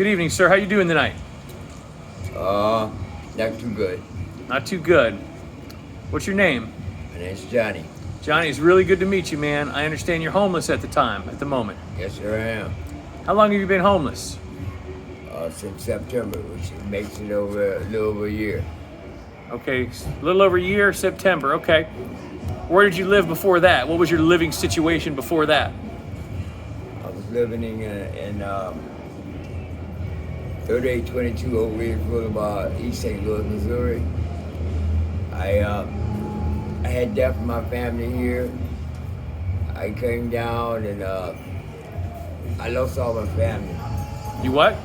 Good evening, sir. How you doing tonight? Not too good. Not too good. What's your name? My name's Johnny. Johnny, it's really good to meet you, man. I understand you're homeless at the moment. Yes, sir, I am. How long have you been homeless? Since September, which makes it over a little over a year. Okay, a little over a year, September. Okay. Where did you live before that? What was your living situation before that? I was living in 3822 Oak Ridge Boulevard, East St. Louis, Missouri. I had death in my family here. I came down and I lost all my family. You what?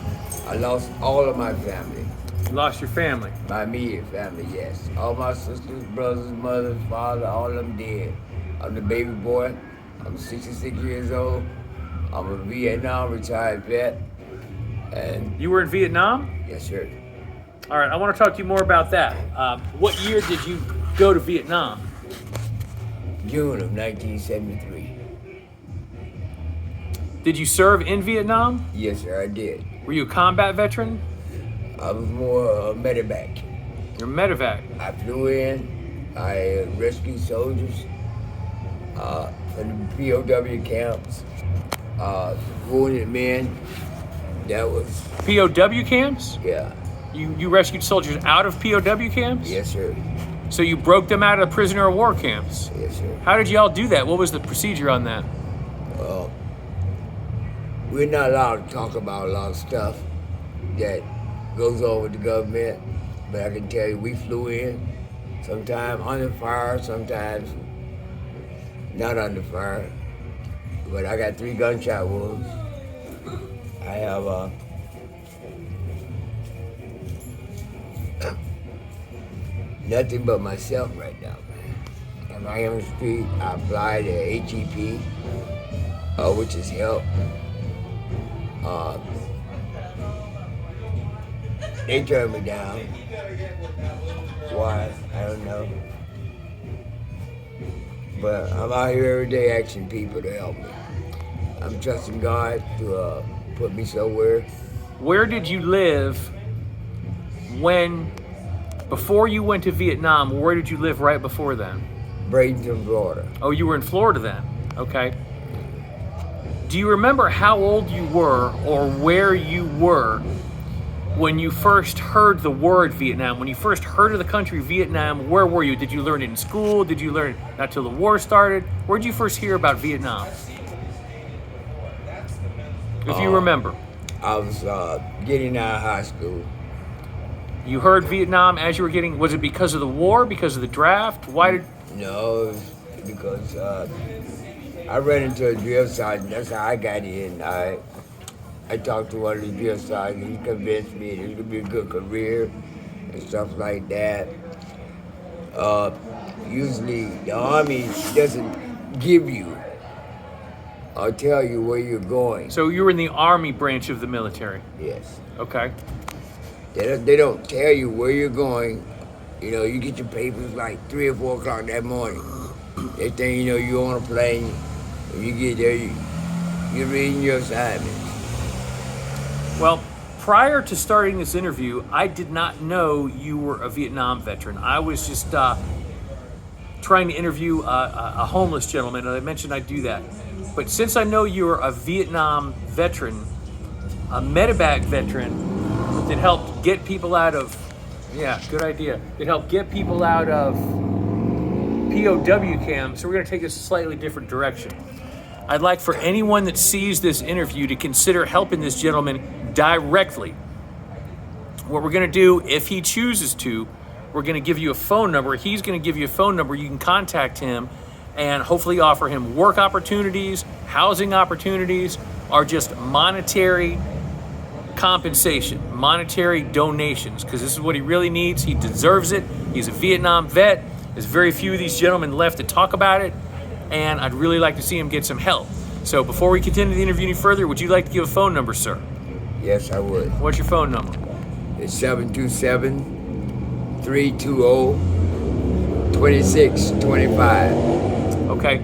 I lost all of my family. You lost your family. My immediate family, yes. All my sisters, brothers, mothers, father, all of them dead. I'm the baby boy. I'm 66 years old. I'm a Vietnam retired vet. And You were in Vietnam? yes, sir. All right, I want to talk to you more about that. What year did you go to Vietnam? June of 1973. Did you serve in Vietnam? Yes, sir, I did. Were you a combat veteran? I was more medevac. You're a medevac. I flew in. I rescued soldiers from the POW camps, wounded men. That was, POW camps? yeah. You rescued soldiers out of POW camps? Yes, sir. So you broke them out of prisoner of war camps? Yes, sir. How did y'all do that? What was the procedure on that? We're not allowed to talk about a lot of stuff that goes on with the government, but I can tell you we flew in, sometimes under fire, sometimes not under fire. But I got 3 gunshot wounds. I have nothing but myself right now, man. On Miami Street, I applied to HEP, which is help. They turned me down. Why? I don't know. But I'm out here every day asking people to help me. I'm trusting God to put me somewhere. Where did you live before you went to Vietnam? Where did you live right before then? Bradenton, Florida. Oh, you were in Florida then. Okay. Do you remember how old you were or where you were when you first heard the word Vietnam? When you first heard of the country Vietnam, where were you? Did you learn it in school? Did you learn it not till the war started? Where did you first hear about Vietnam? If you remember. I was getting out of high school. You heard Vietnam as you were getting, was it because of the war, because of the draft? Why did, No, it was because I ran into a drill sergeant. That's how I got in. I talked to one of the drill sergeants. He convinced me it was gonna be a good career and stuff like that. Usually the Army doesn't give you or tell you where you're going. so you were in the Army branch of the military? Yes. Okay. They don't tell you where you're going. You know, you get your papers like 3 or 4 o'clock that morning. Next thing you know, you're on a plane. When you get there, you're reading your assignments. Well, prior to starting this interview, I did not know you were a Vietnam veteran. I was just trying to interview a homeless gentleman, and I mentioned I'd do that. But since I know you're a Vietnam veteran, a medevac veteran that helped get people out of, yeah, good idea, that helped get people out of POW camps, so we're going to take this a slightly different direction. I'd like for anyone that sees this interview to consider helping this gentleman directly. What we're going to do, if he chooses to, we're going to give you a phone number. He's going to give you a phone number. You can contact him and hopefully offer him work opportunities, housing opportunities, or just monetary compensation, monetary donations, because this is what he really needs. He deserves it. He's a Vietnam vet. There's very few of these gentlemen left to talk about it, and I'd really like to see him get some help. So before we continue the interview any further, would you like to give a phone number, sir? Yes, I would. What's your phone number? It's 727-320-2625. Okay.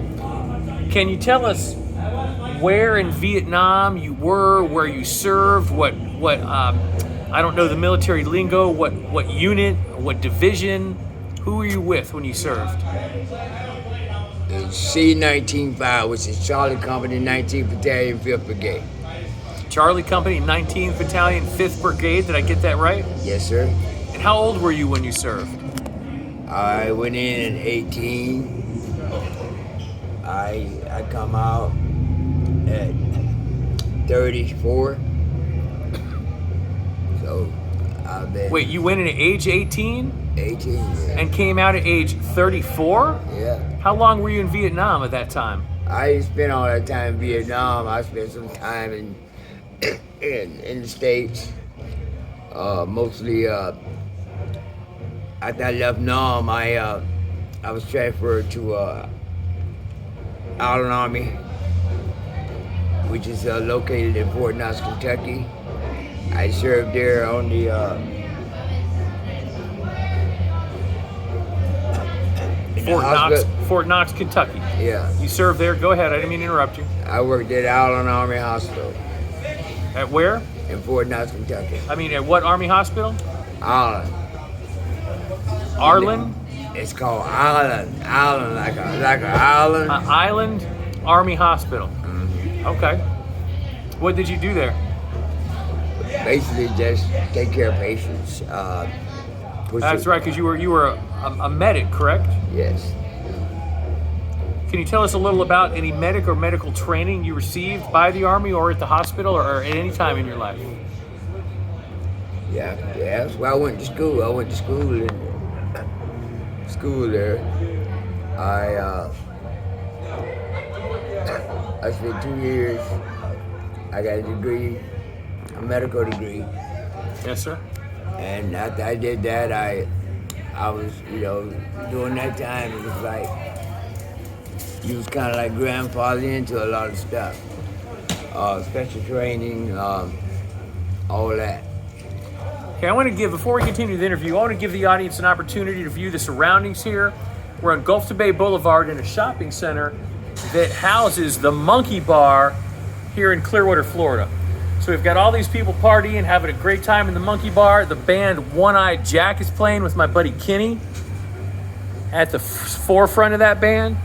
Can you tell us where in Vietnam you were, where you served, what I don't know the military lingo, what unit, what division, who were you with when you served? The C-19-5, which is Charlie Company, 19th Battalion, 5th Brigade. Charlie Company, 19th Battalion, 5th Brigade. Did I get that right? Yes, sir. And how old were you when you served? I went in at 18. I come out at 34. So I've been Wait, you went in at age 18 18 years. and came out at age 34? Yeah. How long were you in Vietnam at that time? I didn't spend all that time in Vietnam. I spent some time in the States. Mostly after I left Nam, I was transferred to Island Army, which is located in Fort Knox, Kentucky. I served there on the Fort Knox, Kentucky. Yeah, You served there. Go ahead. I didn't mean to interrupt you. I worked at Island Army Hospital At where? in Fort Knox, Kentucky. I mean, at what Army hospital? Island. Arlen? It's called Island. Island, like an island. Island Army Hospital. Mm-hmm. Okay. What did you do there? Basically, just take care of patients. That's right, because you were a medic, correct? Yes. Can you tell us a little about any medic or medical training you received by the Army or at the hospital or at any time in your life? Yeah. That's why I went to school. I went to school there. I spent 2 years. I got a degree, a medical degree. Yes, sir. And after I did that, I was, during that time, it was like, you was kind of like grandfather into a lot of stuff. Special training, all that. Okay, I want to give, before we continue the interview, I want to give the audience an opportunity to view the surroundings here. We're on Gulf to Bay Boulevard in a shopping center that houses the Monkey Bar here in Clearwater, Florida. So we've got all these people partying, having a great time in the Monkey Bar. The band One-Eyed Jack is playing with my buddy Kenny at the forefront of that band.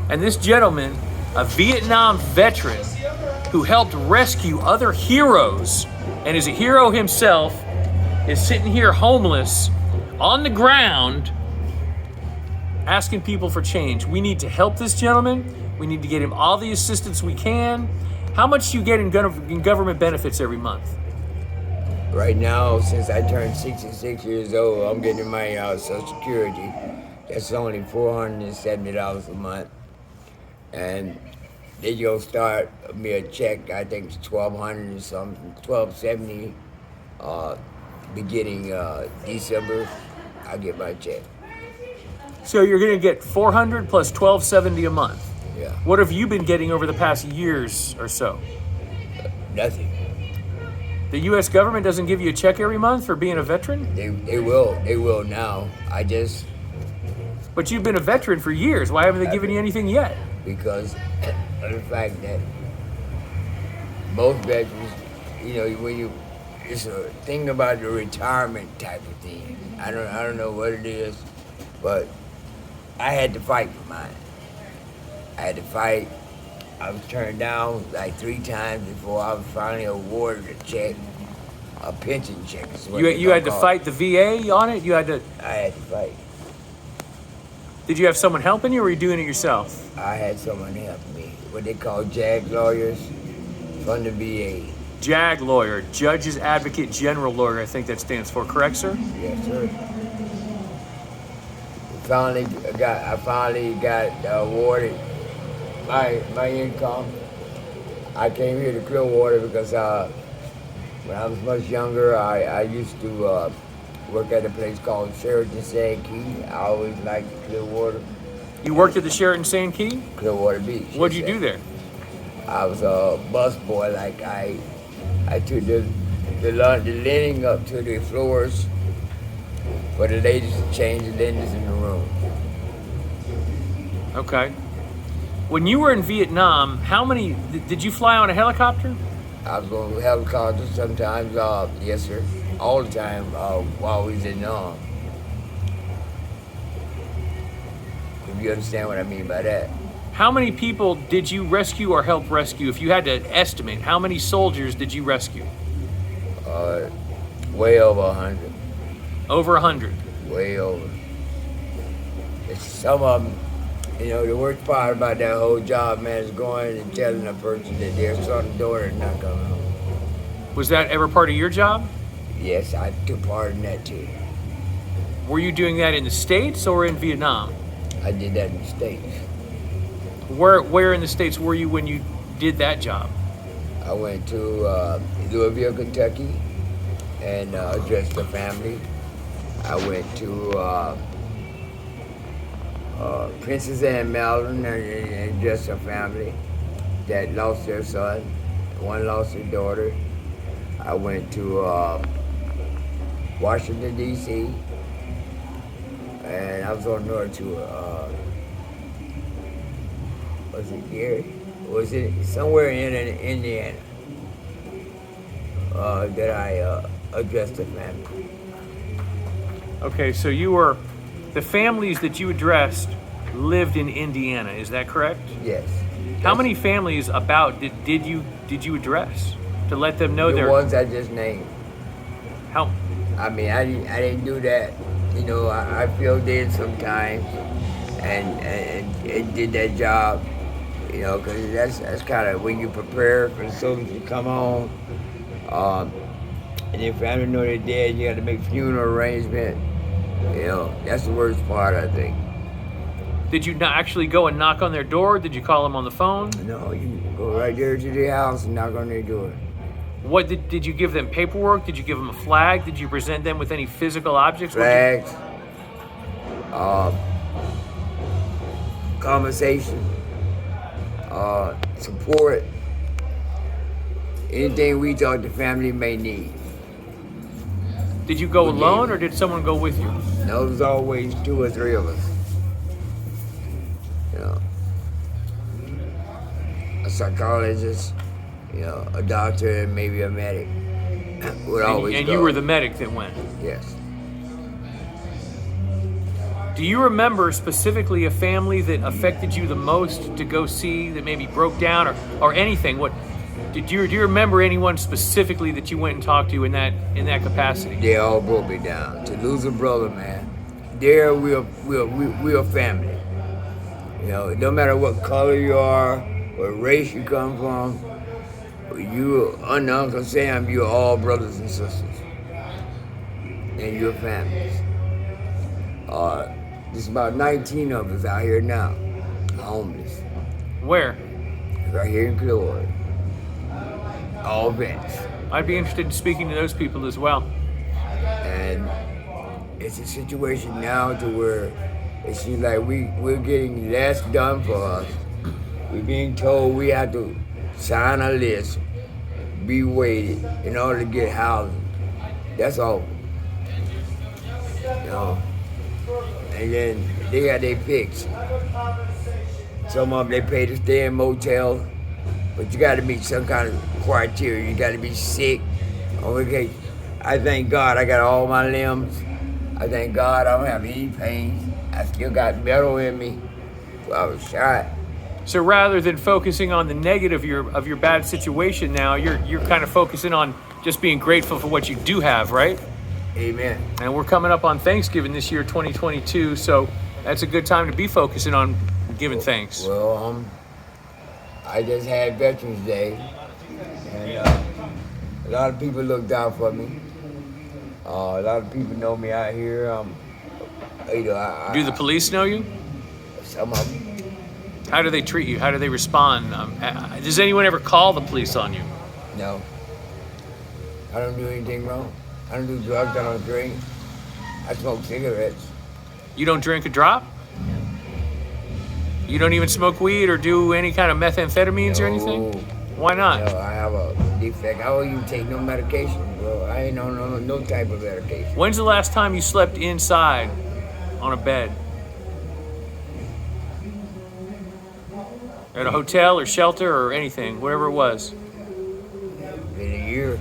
And this gentleman, a Vietnam veteran who helped rescue other heroes and is a hero himself, is sitting here homeless on the ground asking people for change. We need to help this gentleman. We need to get him all the assistance we can. How much do you get in government benefits every month? Right now, since I turned 66 years old, I'm getting money out of Social Security. That's only $470 a month. And they gonna start me a check, I think it's $1,200 or something, $1,270. Beginning December, I get my check. So you're gonna get $400 plus $1,270 a month. Yeah. What have you been getting over the past years or so? Nothing. The U.S. government doesn't give you a check every month for being a veteran? They will now. But you've been a veteran for years. Why haven't they given you anything yet? Because of the fact that most veterans, it's a thing about the retirement type of thing. I don't know what it is, but I had to fight for mine. I had to fight. I was turned down like 3 times before I was finally awarded a check, a pension check. Is what You had to fight the VA on it? I had to fight. Did you have someone helping you or were you doing it yourself? I had someone help me. What they call JAG lawyers from the VA. JAG lawyer, Judge's Advocate General Lawyer, I think that stands for. Correct, sir? Yes, sir. I finally got awarded my income. I came here to Clearwater because when I was much younger, I used to work at a place called Sheraton Sand Key. I always liked Clearwater. You worked at the Sheraton Sand Key? Clearwater Beach. What did you do there? I was a bus boy. Like I took the linen up to the floors for the ladies to change the linens in the room. Okay. When you were in Vietnam, how many did you fly on a helicopter? I was on helicopters sometimes, yes sir, all the time while we was in if you understand what I mean by that. How many people did you rescue or help rescue? If you had to estimate, how many soldiers did you rescue? Way over 100. Over 100. Way over. It's some of them, you know, the worst part about that whole job, man, is going and telling a person that their son and daughter is not coming home. Was that ever part of your job? Yes, I took part in that too. Were you doing that in the States or in Vietnam? I did that in the States. Where in the States were you when you did that job? I went to Louisville, Kentucky, and addressed the family. I went to Princess Anne Mountain and addressed a family that lost their son. One lost their daughter. I went to Washington, D.C., and I was on north to, was it Gary? Was it somewhere in Indiana that I addressed the family? Okay, so the families that you addressed lived in Indiana, is that correct? Yes. How many families about did you address to let them know The ones I just named. how? I mean, I didn't do that. You know, I filled in sometimes and did that job. You know, because that's kind of when you prepare for the soldiers to come home, and their family know they're dead. You got to make funeral arrangement. You know, that's the worst part, I think. Did you not actually go and knock on their door? Did you call them on the phone? No, you go right there to their house and knock on their door. What did you give them paperwork? Did you give them a flag? Did you present them with any physical objects? Flags, conversation, support, anything we thought the family may need. Did you go alone or did someone go with you? No, it was always 2 or 3 of us. You know, a psychologist, you know, a doctor, and maybe a medic would always And go. you were the medic that went. Yes. Do you remember specifically a family that affected you the most to go see that maybe broke down or anything? Do you remember anyone specifically that you went and talked to in that capacity? They all broke me down. To lose a brother, man. There we're family. You know, no matter what color you are, what race you come from, you and Uncle Sam, you're all brothers and sisters. And you're families. There's about 19 of us out here now, homeless. Where? Right here in Clearwater. All vets. I'd be interested in speaking to those people as well. And it's a situation now to where it seems like we're getting less done for us. We're being told we have to sign a list, be waited in order to get housing. That's all. You know. And then they got their picks. Some of them they pay to stay in motels, but you got to meet some kind of criteria. You got to be sick. Okay, I thank God I got all my limbs. I thank God I don't have any pain. I still got metal in me. So I was shot. So rather than focusing on the negative of your bad situation now, you're kind of focusing on just being grateful for what you do have, right? Amen. And we're coming up on Thanksgiving this year, 2022, so that's a good time to be focusing on giving thanks. Well, I just had Veterans Day, and a lot of people looked out for me. A lot of people know me out here. Do the police know you? Some of them. How do they treat you? How do they respond? Does anyone ever call the police on you? No. I don't do anything wrong. I don't do drugs. I don't drink. I smoke cigarettes. You don't drink a drop? You don't even smoke weed or do any kind of methamphetamines or anything? Why not? No, I have a defect. I don't even take no medication, bro. I ain't on no type of medication. When's the last time you slept inside on a bed? At a hotel or shelter or anything, whatever it was. In a year.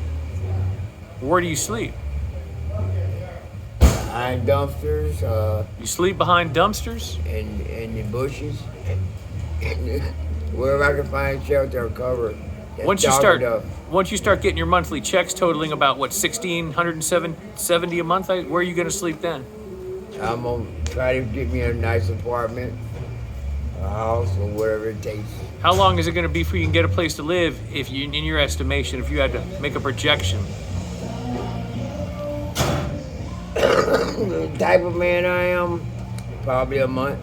Where do you sleep? Behind dumpsters, You sleep behind dumpsters? in the bushes, wherever I can find shelter or cover. That's Once you dark start, enough. once you start getting your monthly checks totaling about what, 1,670 a month, where are you going to sleep then? I'm gonna try to get me a nice apartment, a house, or whatever it takes. How long is it going to be before you can get a place to live, if you, in your estimation, if you had to make a projection? The type of man I am, probably a month.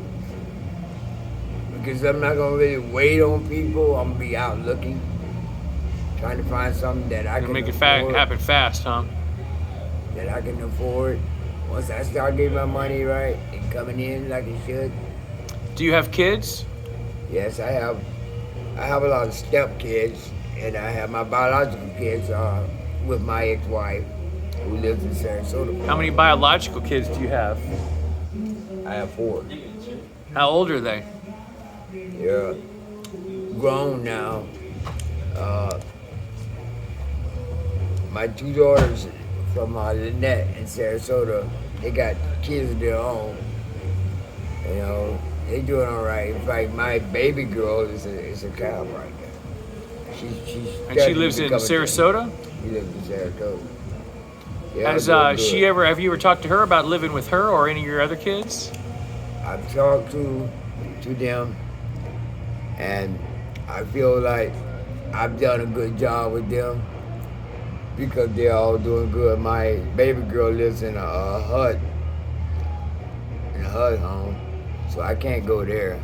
Because I'm not gonna really wait on people. I'm gonna be out looking, trying to find something that I You're can going to make afford. it happen fast, huh? That I can afford. Once I start getting my money right and coming in like it should. Do you have kids? Yes, I have. I have a lot of step kids, and I have my biological kids with my ex-wife, who lives in Sarasota. How many biological kids do you have? I have 4. How old are they? They're grown now. My 2 daughters from Lynette in Sarasota, they got kids of their own. You know, they doing all right. In fact, my baby girl is a cow right now. She's And she lives in Sarasota? She lives in Sarasota. Yeah, Has doing she good. ever? Have you ever talked to her about living with her or any of your other kids? I've talked to them, and I feel like I've done a good job with them because they're all doing good. My baby girl lives in a hut home, so I can't go there.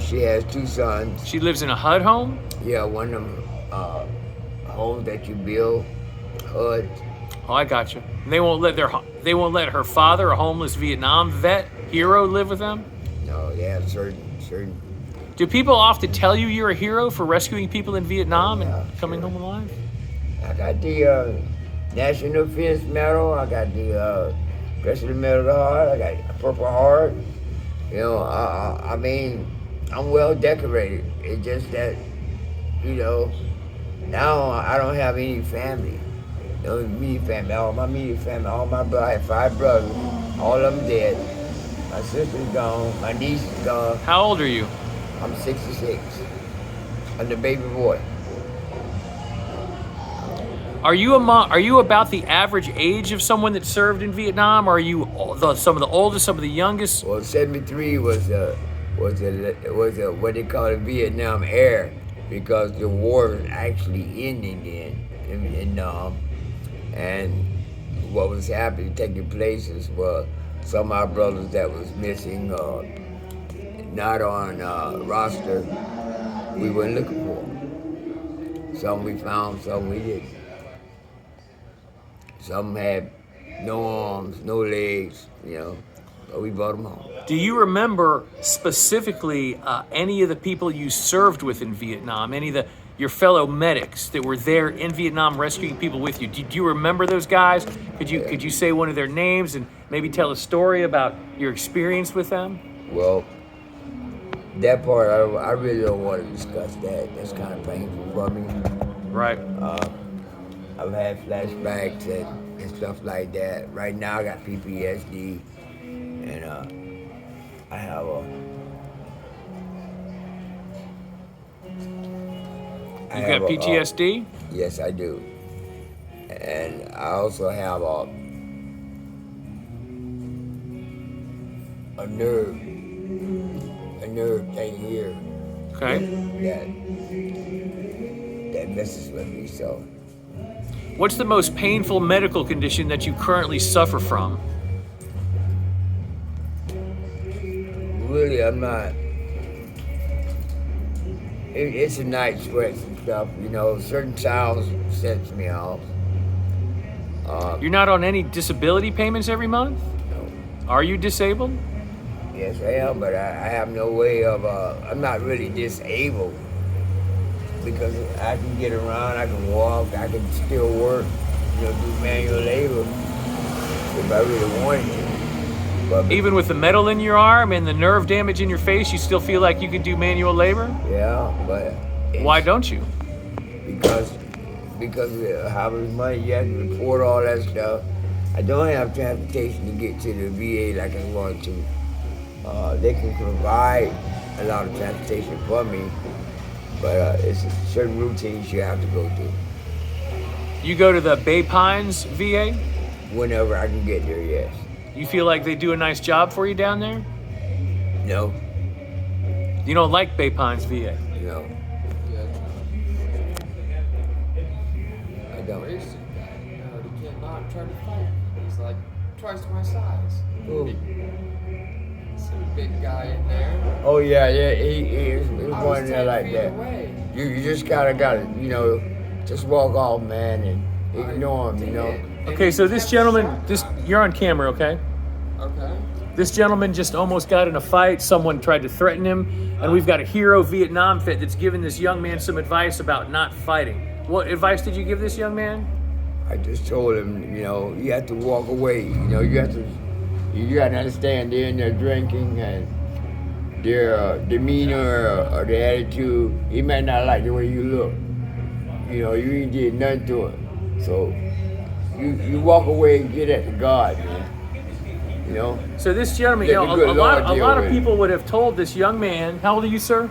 She has 2 sons. She lives in a HUD home? Yeah, one of them homes that you build, HUD. Oh, I got you. And they won't let her father, a homeless Vietnam vet hero, live with them? No, they have certain. Do people often tell you you're a hero for rescuing people in Vietnam and Yeah, coming sure. home alive? I got the National Defense Medal. I got the President Medal of the Heart. I got a Purple Heart. You know, I mean, I'm well decorated. It's just that, you know, now I don't have any family. No immediate family. All my immediate family, all my brothers. I have 5 brothers. All of them dead. My sister's gone. My niece is gone. How old are you? I'm 66. I'm the baby boy. Are you about the average age of someone that served in Vietnam? Or are you some of the oldest, some of the youngest? Well, 73 was what they call a Vietnam era, because the war was actually ending then in Vietnam, and what was happening, taking place is, well, some of our brothers that was missing, not on roster, we went looking for them. Some we found, some we didn't. Some had no arms, no legs, you know, but we brought them home. Do you remember specifically any of the people you served with in Vietnam? Any of your fellow medics that were there in Vietnam rescuing people with you? Do you remember those guys? Could you say one of their names and maybe tell a story about your experience with them? Well, that part, I really don't want to discuss that. That's kind of painful for me. Right. I've had flashbacks and stuff like that. Right now, I got PTSD, and I have You got PTSD? yes, I do. And I also have a nerve thing here Okay. that messes with me. So What's the most painful medical condition that you currently suffer from? really, I'm not. It's a night sweats and stuff, you know. Certain sounds sets me off. You're not on any disability payments every month? No. Are you disabled? Yes, I am, but I have no way of. I'm not really disabled because I can get around, I can walk, I can still work, you know, do manual labor if I really wanted to. But Even with the metal in your arm and the nerve damage in your face, you still feel like you can do manual labor? yeah, but Why don't you? because of how much money you have to report all that stuff. I don't have transportation to get to the VA like I want to. They can provide a lot of transportation for me, but it's certain routines you have to go through You go to the Bay Pines VA? whenever I can get there. Yes. You feel like they do a nice job for you down there? No. You don't like Bay Pines VA? No. I don't. Racing guy, he cannot try to fight. He's like twice my size. Who? Some big guy in there. Oh yeah, he's I one was there 10 like feet that. away. You just gotta just walk off, man, and ignore him. You know. And Okay, he so this kept gentleman, shot. you're on camera, okay? Okay. This gentleman just almost got in a fight. Someone tried to threaten him, and we've got a hero Vietnam vet that's giving this young man some advice about not fighting. What advice did you give this young man? I just told him, you have to walk away. You got to understand they're in there drinking and their demeanor or their attitude. He might not like the way you look. You ain't did nothing to him. So you walk away and get at the God, man. So this gentleman, Let the good a lot Lord deal of with it. people would have told this young man, how old are you, sir?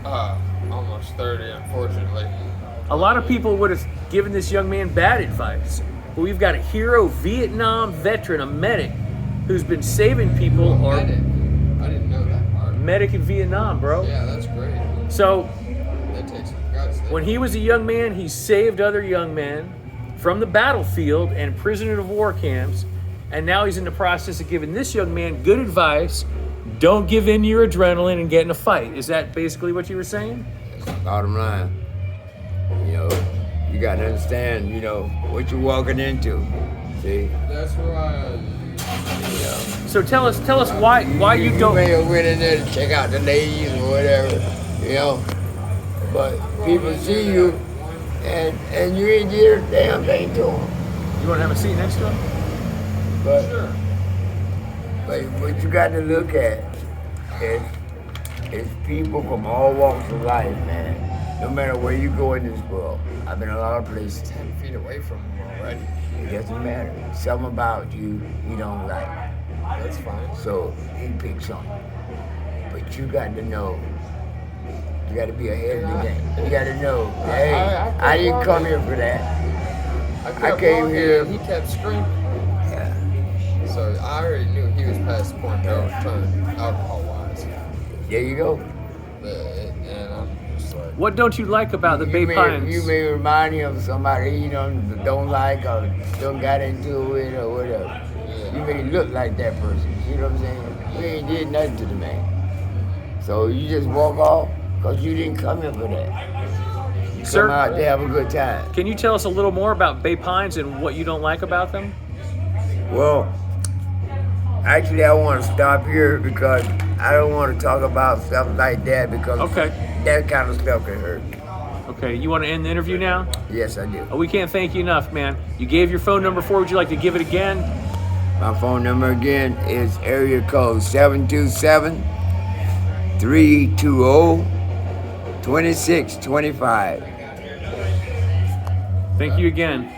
Almost 30, unfortunately. A lot of people would have given this young man bad advice. But we've got a hero Vietnam veteran, a medic, who's been saving people, or Medic. I didn't know that part. medic in Vietnam, bro. Yeah, that's great. So That takes some guts. There. when he was a young man, he saved other young men from the battlefield and prisoner of war camps. And now he's in the process of giving this young man good advice. Don't give in to your adrenaline and get in a fight. Is that basically what you were saying? That's the bottom line. You got to understand, what you're walking into. See? That's why. So tell us why you You don't. may have went in there to check out the ladies or whatever, But people see you, and you ain't did a damn thing to them. You want to have a seat next to him? But, Sure. but what you got to look at is people from all walks of life, man. No matter where you go in this world. I've been a lot of places. 10 feet away from him already. It doesn't matter. Something about you don't like. That's fine. So he picks on you. But you got to know. You got to be ahead of the game. You got to know, hey, I didn't come here for that. I came walking, here- and he kept screaming. Yeah. So I already knew he was past the point of turn alcohol-wise. There you go. And I'm just like, What don't you like about the Bay you Pines? may remind him of somebody you don't like or don't got into it or whatever. yeah. You may look like that person. You know what I'm saying? You ain't did nothing to the man. So you just walk off because you didn't come here for that. You Sir? come out to have a good time. Can you tell us a little more about Bay Pines and what you don't like about them? Well, actually, I want to stop here because I don't want to talk about stuff like that because Okay. that kind of stuff can hurt. Okay, you want to end the interview now? Yes, I do. Oh, we can't thank you enough, man. You gave your phone number before. Would you like to give it again? My phone number again is area code 727-320-2625. Thank you again.